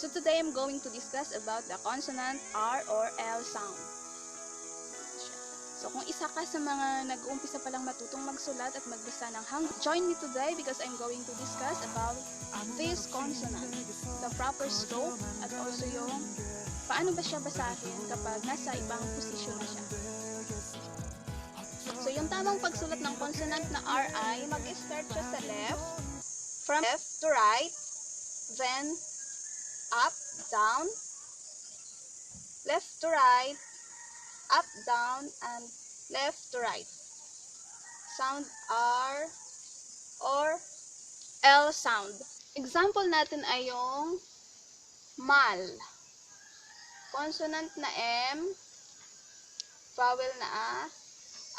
So today I'm going to discuss about the consonant R or L sound. So kung isa ka sa mga nag-uumpisa palang matutong magsulat at magbasa ng hang, join me today because I'm going to discuss about this consonant, the proper stroke, at also yung paano ba siya basahin kapag nasa ibang posisyon na siya. So yung tamang pagsulat ng consonant na R ay mag-start siya sa left, from left to right, then up, down, left to right, up, down, and left to right. Sound R or L sound. Example natin ay yung mal. Consonant na M, vowel na A,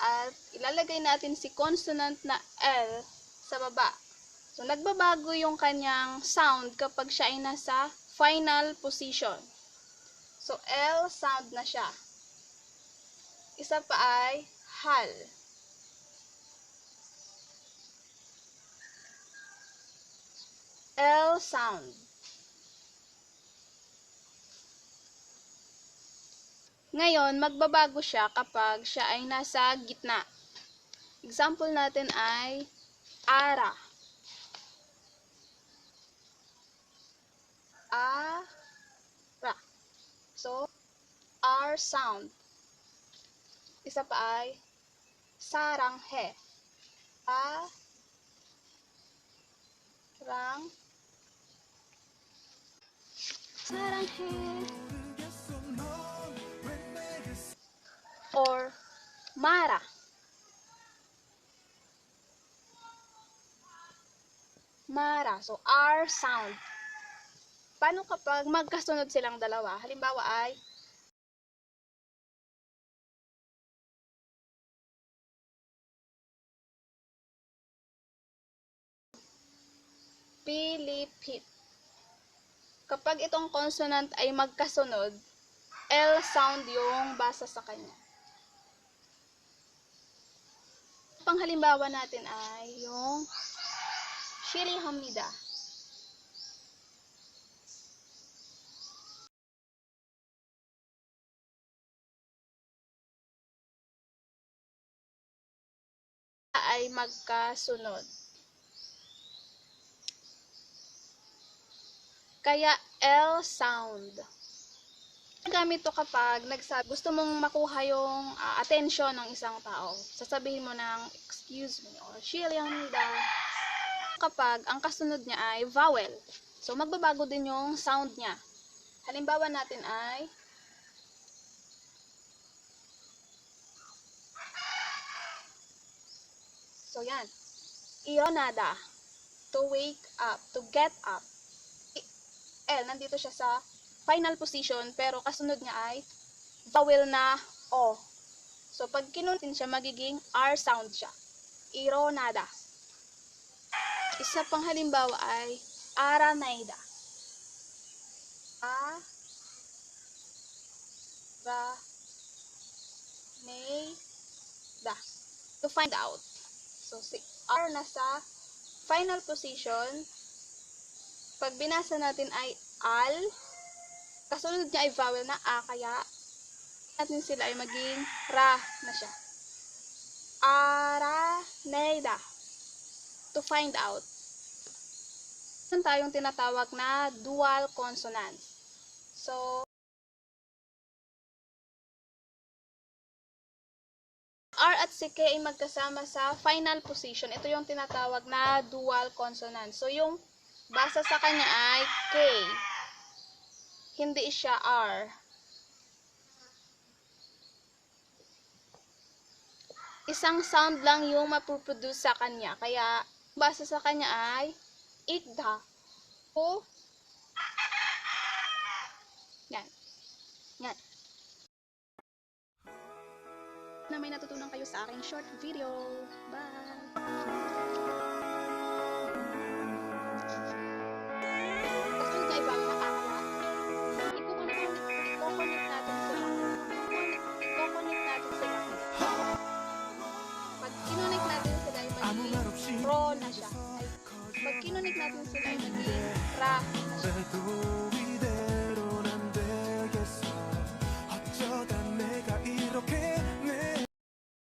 at ilalagay natin si consonant na L sa baba. So, nagbabago yung kanyang sound kapag siya ay nasa final position. So, L sound na siya. Isa pa ay hal. L sound. Ngayon, magbabago siya kapag siya ay nasa gitna. Example natin ay ara. Ara. So, R sound. Isa pa ay saranghe. Saranghe. Or mara. Mara. So, R sound. Paano kapag magkasunod silang dalawa? Halimbawa ay Pilipit. Kapag itong consonant ay magkasunod, L sound yung basa sa kanya. Panghalimbawa natin ay yung shirihamnida. Ay magkasunod. Kaya L sound. Gamit to kapag gusto mong makuha yung attention ng isang tao. Sasabihin mo ng excuse me or shirihamnida. Kapag ang kasunod niya ay vowel. So magbabago din yung sound niya. Halimbawa natin ay so yan. Ionada. To wake up. To get up. L, nandito siya sa final position, pero kasunod niya ay vowel na O. So, pag kinunin siya, magiging R sound siya. Ironada. Isa pang halimbawa ay Aranayda. Aranayda. To find out. So, si R na sa final position. Pag binasa natin ay al, kasunod niya ay vowel na A, kaya natin sila ay maging ra na siya. Aranayda. To find out. Meron tayong tinatawag na dual consonants. So, R at si K ay magkasama sa final position. Ito yung tinatawag na dual consonant. So, yung basa sa kanya ay K. Hindi siya R. Isang sound lang yung mapuproduce sa kanya. Kaya, basa sa kanya ay ikda. O, yan. Yan. Na may natutunan kayo sa aking short video. Bye! Pro na siya. Pag kinunik natin sila ay maging ra na